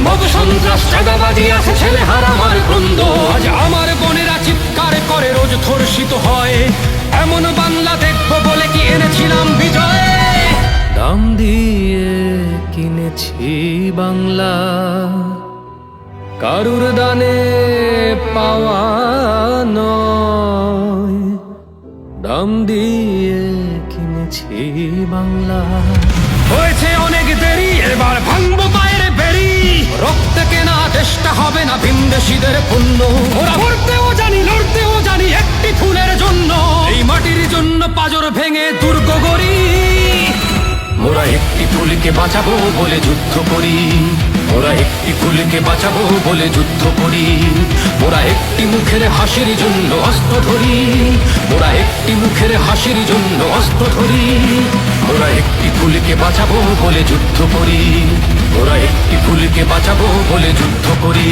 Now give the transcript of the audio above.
Mob সন্ত্রাস চাঁদাবাজি আছে ছেলে হারামার বন্ধ। আজ আমার বোনেরা চিৎকার করে রোজ ধর্ষিত হয়, এমন বাংলা দেখবো বলে কি এনেছিলাম বিজয়। দাম দিয়ে কিনেছি বাংলা, কারুর দানে পাওয়া নয়। দাম দিয়ে কিনেছি বাংলা। হয়েছে অনেক দেরি, এবার ভাঙবো পায়ের বেরি। রক্তে কেনা দেশটা হবে না ভিনদেশীদের পুণ্য। ওরা মরতেও জানি লড়তেও জানি একটি ফুলের জন্য। এই মাটির জন্য পাজর ভেঙে দুর্গ গড়ি। মোরা একটি ফুলকে বাঁচাবো বলে যুদ্ধ করি। মোরা একটি ফুলকে বাঁচাবো বলে যুদ্ধ করি। মোরা একটি মুখের হাসির জন্য অস্ত্র ধরি। মোরা একটি মুখের হাসির জন্য অস্ত্র ধরি। মোরা একটি ফুলকে বাঁচাবো বলে যুদ্ধ করি। মোরা একটি ফুলকে বাঁচাবো বলে যুদ্ধ করি।